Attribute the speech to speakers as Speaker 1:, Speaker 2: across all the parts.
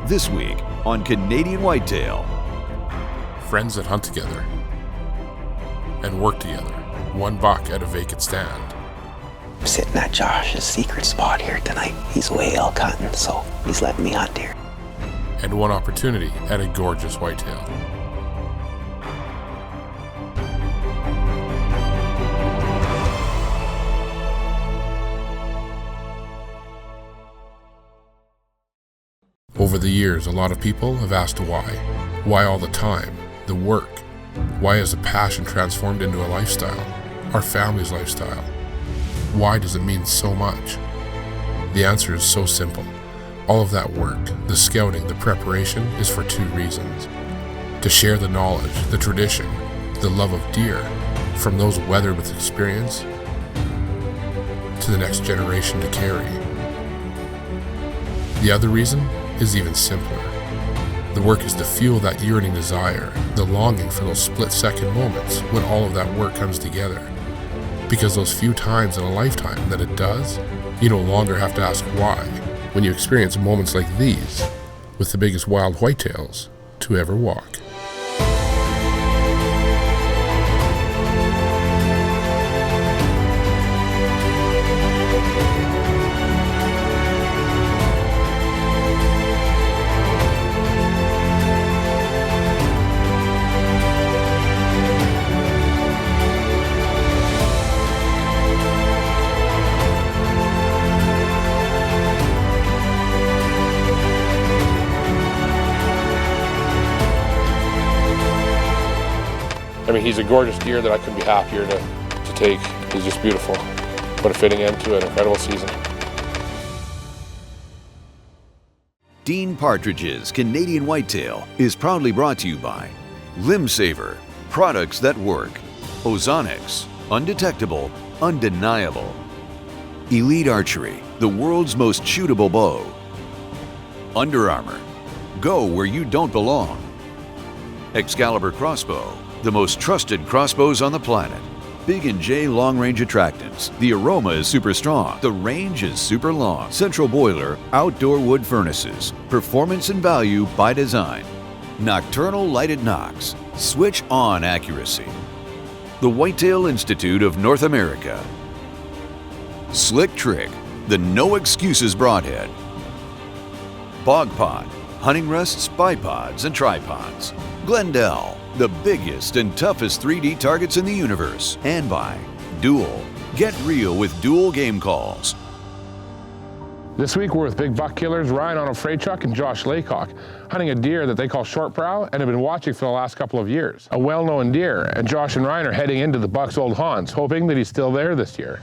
Speaker 1: This week on Canadian Whitetail.
Speaker 2: Friends that hunt together and work together. One buck at a vacant stand.
Speaker 3: I'm sitting at Josh's secret spot here tonight. He's away elk hunting, so he's letting me hunt here.
Speaker 2: And one opportunity at a gorgeous whitetail. Over the years, a lot of people have asked why. Why all the time? The work? Why has the passion transformed into a lifestyle? Our family's lifestyle? Why does it mean so much? The answer is so simple. All of that work, the scouting, the preparation, is for two reasons. To share the knowledge, the tradition, the love of deer, from those weathered with experience, to the next generation to carry. The other reason is even simpler. The work is to fuel that yearning desire, the longing for those split-second moments when all of that work comes together. Because those few times in a lifetime that it does, you no longer have to ask why when you experience moments like these with the biggest wild whitetails to ever walk. I mean, he's a gorgeous deer that I couldn't be happier to take. He's just beautiful. What a fitting end to an incredible season.
Speaker 1: Dean Partridge's Canadian Whitetail is proudly brought to you by Limb Saver, products that work. Ozonics, undetectable, undeniable. Elite Archery, the world's most shootable bow. Under Armour, go where you don't belong. Excalibur Crossbow, the most trusted crossbows on the planet. Big & J long-range attractants. The aroma is super strong. The range is super long. Central Boiler outdoor wood furnaces. Performance and value by design. Nocturnal lighted knocks. Switch on accuracy. The Whitetail Institute of North America. Slick Trick, the no excuses broadhead. Bog Pod, hunting rests, bipods, and tripods. Glendale, the biggest and toughest 3D targets in the universe. And by Dual. Get real with Dual game calls.
Speaker 2: This week we're with big buck killers Ryan on a freight truck and Josh Laycock, hunting a deer that they call short brow and have been watching for the last couple of years. A well-known deer, and Josh and Ryan are heading into the buck's old haunts, hoping that he's still there this year.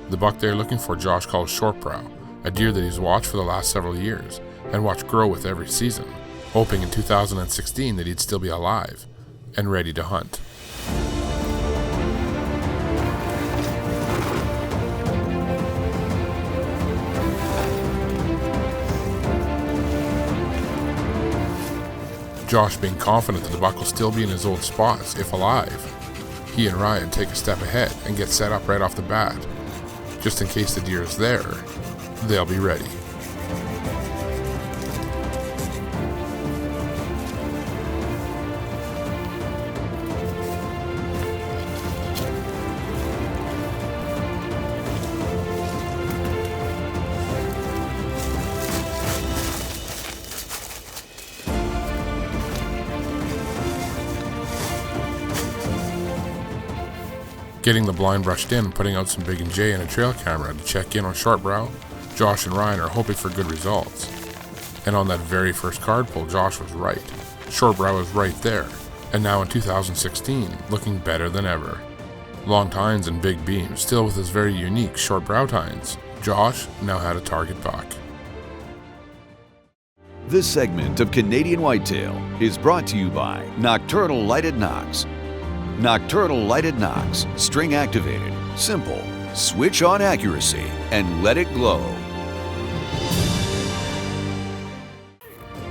Speaker 2: The buck they're looking for Josh calls short brow, a deer that he's watched for the last several years and watched grow with every season, hoping in 2016 that he'd still be alive and ready to hunt. Josh being confident that the buck will still be in his old spots if alive. He and Ryan take a step ahead and get set up right off the bat. Just in case the deer is there, they'll be ready. Getting the blind brushed in and putting out some Big & J and a trail camera to check in on short brow, Josh and Ryan are hoping for good results. And on that very first card pull, Josh was right. Short brow was right there, and now in 2016, looking better than ever. Long tines and big beams, still with his very unique short brow tines, Josh now had a target buck.
Speaker 1: This segment of Canadian Whitetail is brought to you by Nocturnal Lighted Knocks. Nocturnal Lighted Knocks, string activated, simple, switch on accuracy, and let it glow.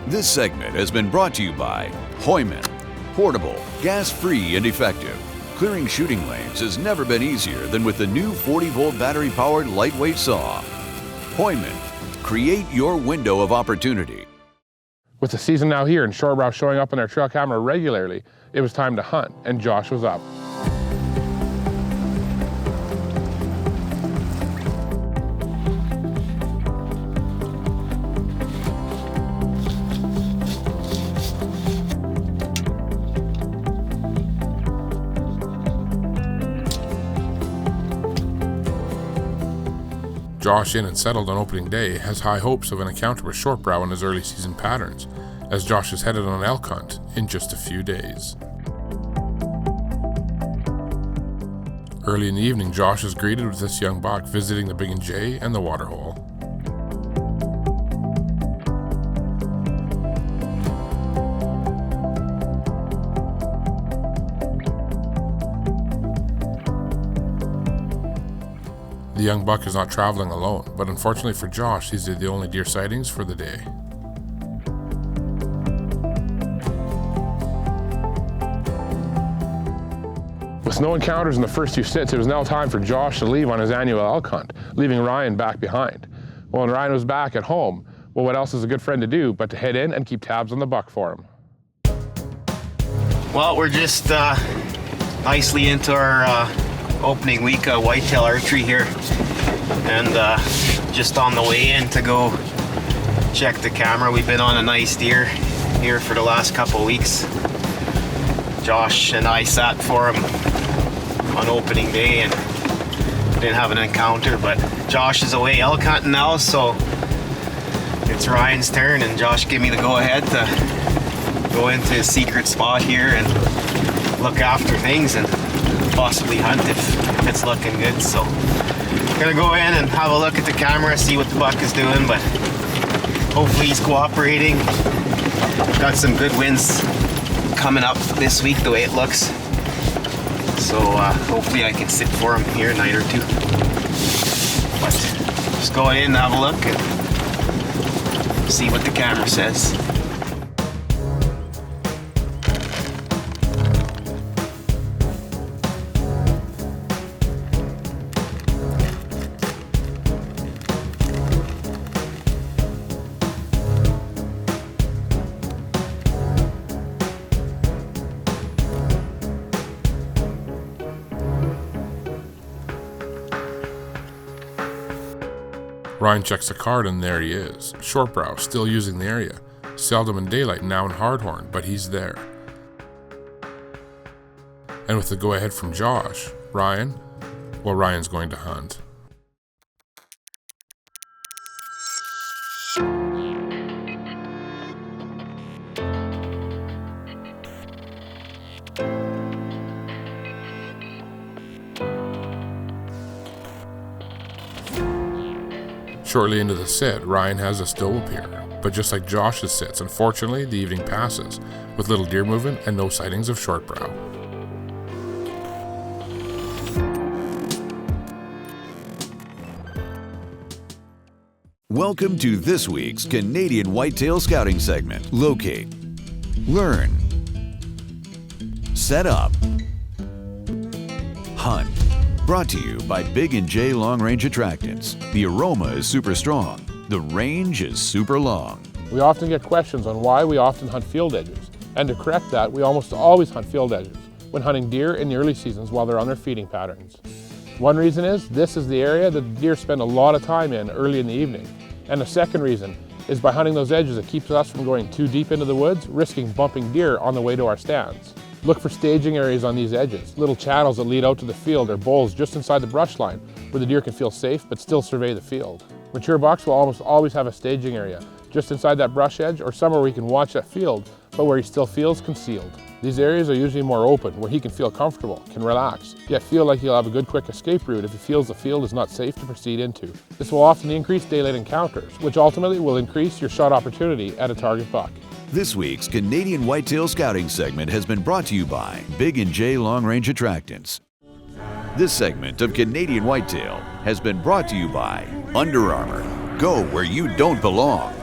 Speaker 1: This segment has been brought to you by Hoyman. Portable, gas-free, and effective. Clearing shooting lanes has never been easier than with the new 40-volt battery-powered lightweight saw. Hoyman, Create your window of opportunity.
Speaker 2: With the season now here and short brow showing up on their trail camera regularly, it was time to hunt, and Josh was up. Josh, in and settled on opening day, has high hopes of an encounter with short brow in his early season patterns, as Josh is headed on an elk hunt in just a few days. Early in the evening, Josh is greeted with this young buck visiting the Big & J and the waterhole. The young buck is not traveling alone, but unfortunately for Josh, these are the only deer sightings for the day. With no encounters in the first few sits, it was now time for Josh to leave on his annual elk hunt, leaving Ryan back behind. Well, when Ryan was back at home, well, what else is a good friend to do but to head in and keep tabs on the buck for him?
Speaker 3: Well, we're just nicely into our opening week of whitetail archery here, and just on the way in to go check the camera. We've been on a nice deer here for the last couple of weeks. Josh and I sat for him on opening day and didn't have an encounter, but Josh is away elk hunting now, so it's Ryan's turn, and Josh gave me the go-ahead to go into his secret spot here and look after things and possibly hunt if it's looking good. So gonna go in and have a look at the camera, see what the buck is doing, but hopefully he's cooperating. Got some good winds coming up this week the way it looks, so hopefully I can sit for him here a night or two. But just go in and have a look and see what the camera says.
Speaker 2: Ryan checks the card, and there he is. Short brow, still using the area. Seldom in daylight, now in hardhorn, but he's there. And with the go-ahead from Josh, Ryan's going to hunt. Shortly into the sit, Ryan has a doe appear, but just like Josh's sits, unfortunately, the evening passes, with little deer movement and no sightings of short brow.
Speaker 1: Welcome to this week's Canadian Whitetail Scouting segment. Locate, learn, set up, hunt. Brought to you by Big & J Long Range Attractants. The aroma is super strong. The range is super long.
Speaker 2: We often get questions on why we often hunt field edges. And to correct that, we almost always hunt field edges when hunting deer in the early seasons while they're on their feeding patterns. One reason is this is the area that the deer spend a lot of time in early in the evening. And the second reason is by hunting those edges, it keeps us from going too deep into the woods, risking bumping deer on the way to our stands. Look for staging areas on these edges, little channels that lead out to the field or bowls just inside the brush line where the deer can feel safe but still survey the field. Mature bucks will almost always have a staging area just inside that brush edge or somewhere where he can watch that field but where he still feels concealed. These areas are usually more open, where he can feel comfortable, can relax, yet feel like he'll have a good quick escape route if he feels the field is not safe to proceed into. This will often increase daylight encounters, which ultimately will increase your shot opportunity at a target buck.
Speaker 1: This week's Canadian Whitetail Scouting segment has been brought to you by Big & J Long Range Attractants. This segment of Canadian Whitetail has been brought to you by Under Armour. Go where you don't belong.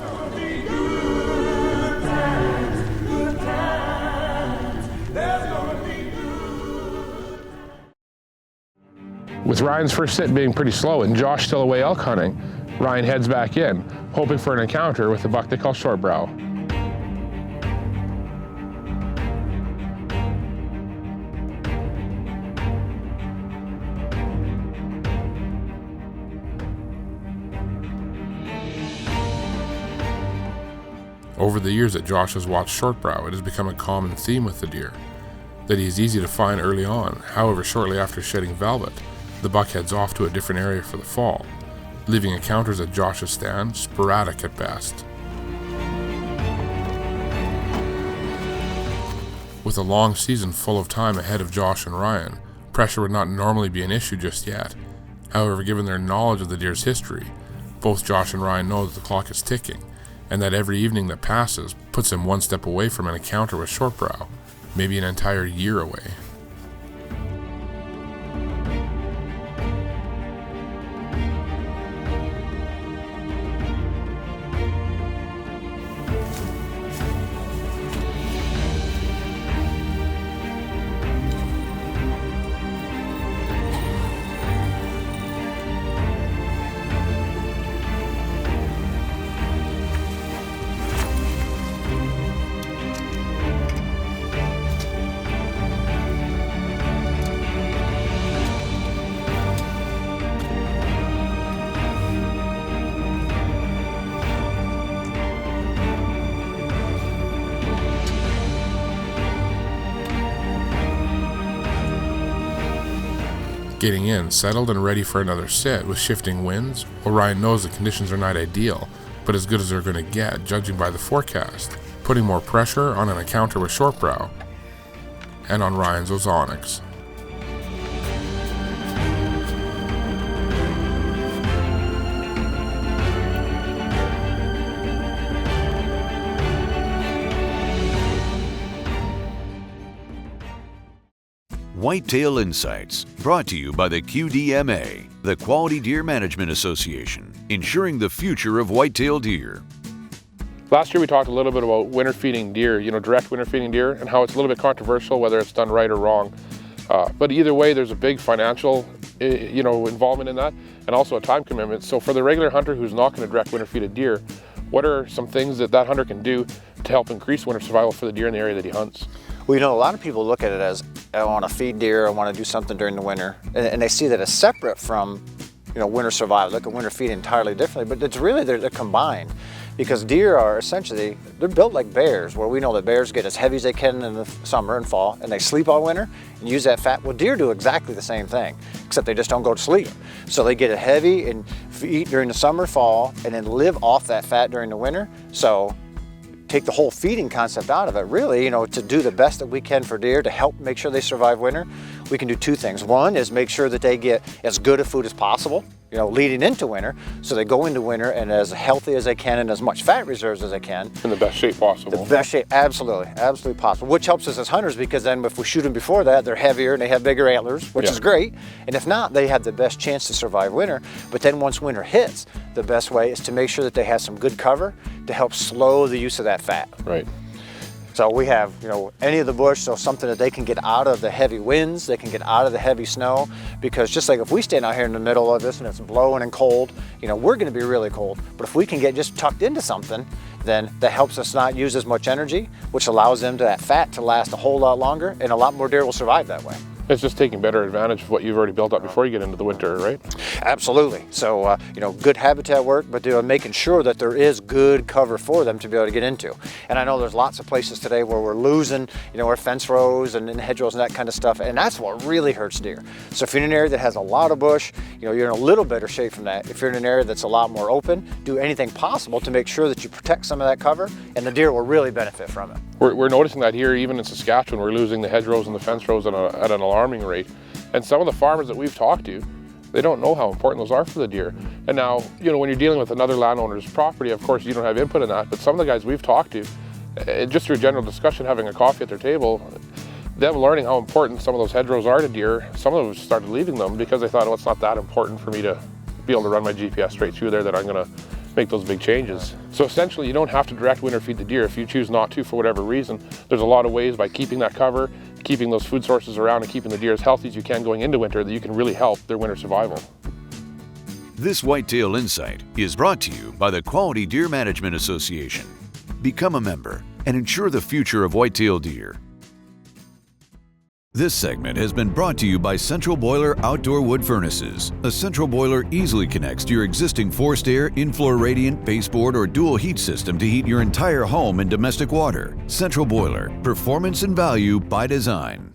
Speaker 2: With Ryan's first sit being pretty slow and Josh still away elk hunting, Ryan heads back in, hoping for an encounter with a buck they call short brow. Over the years that Josh has watched short brow, it has become a common theme with the deer, that he is easy to find early on. However, shortly after shedding velvet, the buck heads off to a different area for the fall, leaving encounters at Josh's stand sporadic at best. With a long season full of time ahead of Josh and Ryan, pressure would not normally be an issue just yet. However, given their knowledge of the deer's history, both Josh and Ryan know that the clock is ticking, and that every evening that passes puts them one step away from an encounter with short brow, maybe an entire year away. Getting in, settled and ready for another sit with shifting winds, well, Ryan knows the conditions are not ideal, but as good as they're going to get, judging by the forecast, putting more pressure on an encounter with short brow and on Ryan's Ozonics.
Speaker 1: Whitetail Insights, brought to you by the QDMA, the Quality Deer Management Association, ensuring the future of whitetail deer.
Speaker 2: Last year we talked a little bit about winter feeding deer, direct winter feeding deer, and how it's a little bit controversial whether it's done right or wrong. But either way, there's a big financial involvement in that, and also a time commitment. So for the regular hunter who's not going to direct winter feed a deer, what are some things that hunter can do to help increase winter survival for the deer in the area that he hunts?
Speaker 4: Well, a lot of people look at it as, I want to feed deer, I want to do something during the winter, and they see that as separate from, winter survival. Look at winter feeding entirely differently, but it's really, they're combined, because deer are essentially, they're built like bears, where we know that bears get as heavy as they can in the summer and fall, and they sleep all winter and use that fat. Well, deer do exactly the same thing, except they just don't go to sleep. So they get it heavy and eat during the summer, fall, and then live off that fat during the winter. So take the whole feeding concept out of it, really, to do the best that we can for deer to help make sure they survive winter, we can do two things. One is make sure that they get as good a food as possible, leading into winter, so they go into winter and as healthy as they can and as much fat reserves as they can.
Speaker 2: In the best shape possible.
Speaker 4: The best shape, absolutely possible, which helps us as hunters, because then if we shoot them before that, they're heavier and they have bigger antlers, which is great. And if not, they have the best chance to survive winter. But then once winter hits, the best way is to make sure that they have some good cover to help slow the use of that fat.
Speaker 2: Right.
Speaker 4: So we have, any of the bush, so something that they can get out of the heavy winds, they can get out of the heavy snow, because just like if we stand out here in the middle of this and it's blowing and cold, we're gonna be really cold. But if we can get just tucked into something, then that helps us not use as much energy, which allows that fat to last a whole lot longer, and a lot more deer will survive that way.
Speaker 2: It's just taking better advantage of what you've already built up before you get into the winter, right?
Speaker 4: Absolutely. So, good habitat work, but making sure that there is good cover for them to be able to get into. And I know there's lots of places today where we're losing, our fence rows and hedgerows and that kind of stuff, and that's what really hurts deer. So if you're in an area that has a lot of bush, you're in a little better shape from that. If you're in an area that's a lot more open, do anything possible to make sure that you protect some of that cover, and the deer will really benefit from it.
Speaker 2: We're noticing that here, even in Saskatchewan, we're losing the hedgerows and the fence rows at an alarming rate. And some of the farmers that we've talked to, they don't know how important those are for the deer. And now, when you're dealing with another landowner's property, of course you don't have input in that, but some of the guys we've talked to, just through general discussion, having a coffee at their table, them learning how important some of those hedgerows are to deer, some of them started leaving them because they thought, it's not that important for me to be able to run my GPS straight through there that I'm gonna make those big changes. So essentially, you don't have to direct winter feed the deer if you choose not to for whatever reason. There's a lot of ways by keeping that cover, keeping those food sources around, and keeping the deer as healthy as you can going into winter that you can really help their winter survival.
Speaker 1: This Whitetail Insight is brought to you by the Quality Deer Management Association. Become a member and ensure the future of whitetail deer. This segment has been brought to you by Central Boiler Outdoor Wood Furnaces. A central boiler easily connects to your existing forced air, in-floor radiant, baseboard, or dual heat system to heat your entire home in domestic water. Central Boiler, performance and value by design.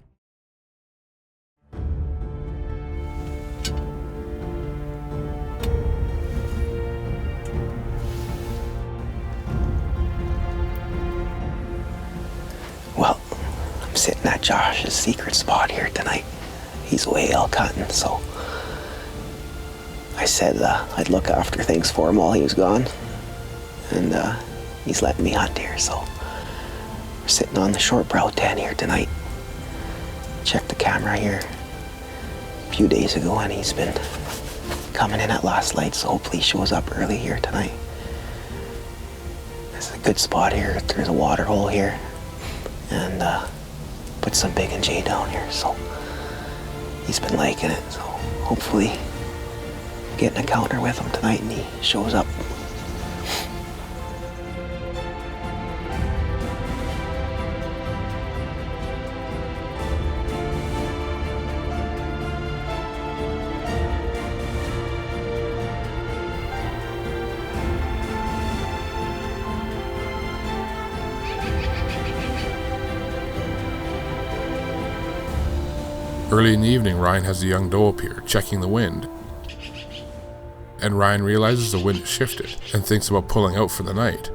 Speaker 5: Well, I'm sitting at Josh's secret spot here tonight. He's away elk hunting, so I said I'd look after things for him while he was gone. And he's letting me hunt here, so we're sitting on the short brow 10 here tonight. Checked the camera here a few days ago, and he's been coming in at last light, so hopefully he shows up early here tonight. This is a good spot here. There's a water hole here. And put some Big and J down here, so he's been liking it. So hopefully get an encounter with him tonight and he shows up.
Speaker 2: Early in the evening, Ryan has a young doe appear, checking the wind. And Ryan realizes the wind has shifted and thinks about pulling out for the night.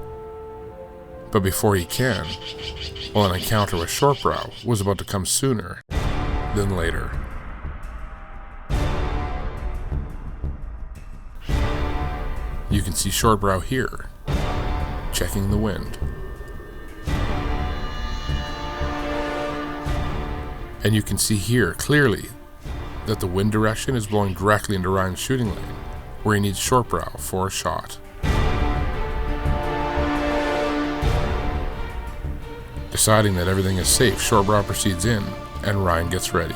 Speaker 2: But before he can, well, an encounter with Shortbrow was about to come sooner than later. You can see Shortbrow here, checking the wind. And you can see here clearly that the wind direction is blowing directly into Ryan's shooting lane, where he needs Shortbrow for a shot. Deciding that everything is safe, Shortbrow proceeds in, and Ryan gets ready.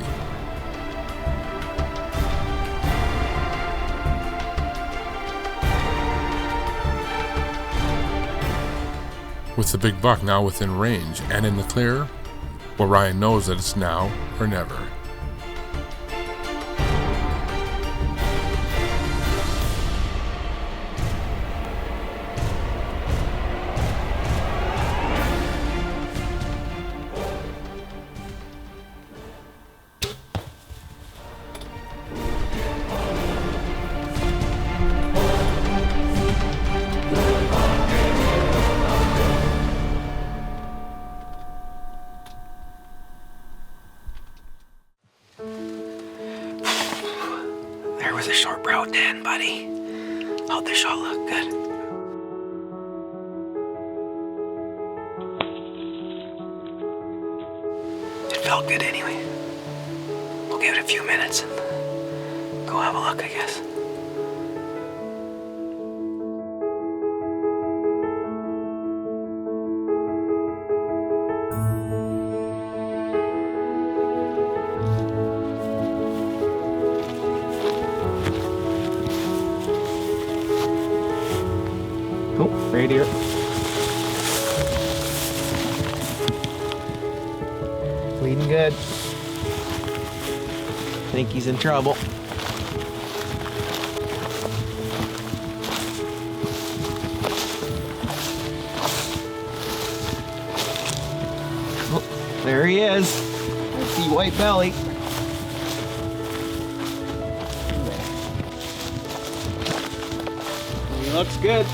Speaker 2: With the big buck now within range and in the clear, well, Ryan knows that it's now or never.
Speaker 5: There was a short brow 10, buddy. How'd the shot look? Good. It felt good anyway. We'll give it a few minutes and go have a look, I guess. Oh, right here. Bleeding good. I think he's in trouble. Oh, there he is. I see white belly. He looks good.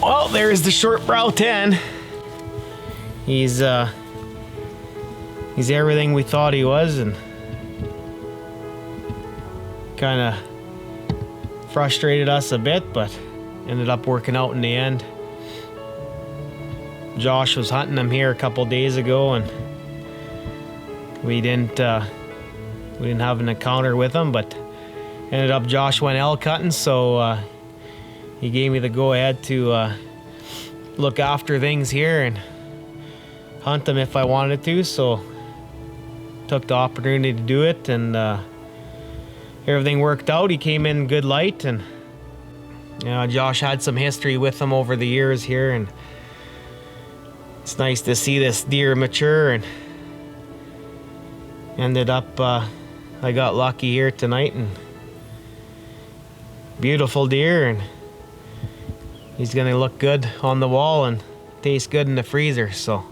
Speaker 5: Well, there's the short brow 10. He's everything we thought he was, and kind of frustrated us a bit, but ended up working out in the end. Josh was hunting him here a couple days ago, and we didn't have an encounter with him, but ended up Josh went elk hunting, so he gave me the go-ahead to look after things here, and
Speaker 3: hunt him if I wanted to, so took the opportunity to do it, and everything worked out. He came in good light, and Josh had some history with him over the years here, and it's nice to see this deer mature, and ended up I got lucky here tonight, and beautiful deer, and he's gonna look good on the wall and taste good in the freezer. So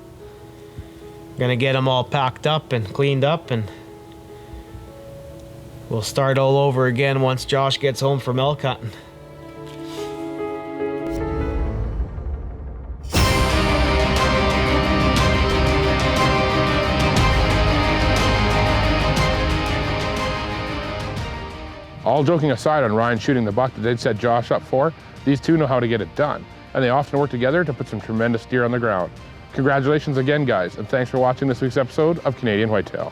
Speaker 3: gonna get them all packed up and cleaned up, and we'll start all over again once Josh gets home from elk hunting.
Speaker 2: All joking aside on Ryan shooting the buck that they'd set Josh up for, these two know how to get it done, and they often work together to put some tremendous deer on the ground. Congratulations again, guys, and thanks for watching this week's episode of Canadian Whitetail.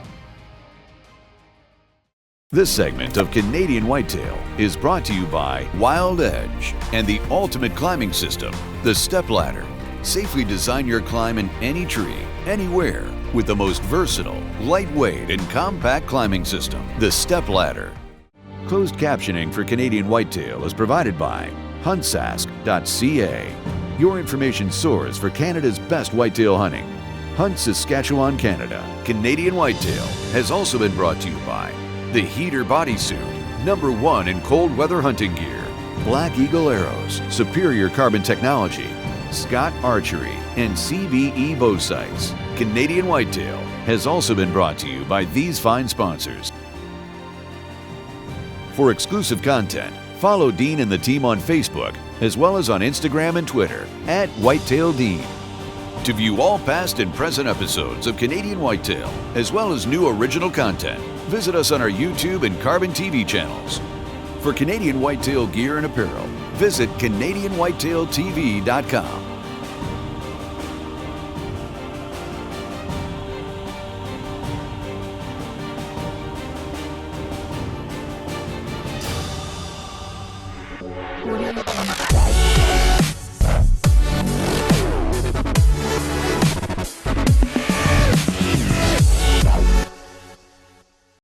Speaker 1: This segment of Canadian Whitetail is brought to you by Wild Edge and the ultimate climbing system, the Step Ladder. Safely design your climb in any tree, anywhere, with the most versatile, lightweight, and compact climbing system, the Step Ladder. Closed captioning for Canadian Whitetail is provided by huntsask.ca, your information source for Canada's best whitetail hunting. Hunt Saskatchewan, Canada. Canadian Whitetail has also been brought to you by the Heater Bodysuit, #1 in cold weather hunting gear, Black Eagle Arrows, superior carbon technology, Scott Archery, and CBE Bow Sights. Canadian Whitetail has also been brought to you by these fine sponsors. For exclusive content, follow Dean and the team on Facebook, as well as on Instagram and Twitter @WhitetailDean. To view all past and present episodes of Canadian Whitetail, as well as new original content, visit us on our YouTube and Carbon TV channels. For Canadian Whitetail gear and apparel, visit CanadianWhitetailTV.com.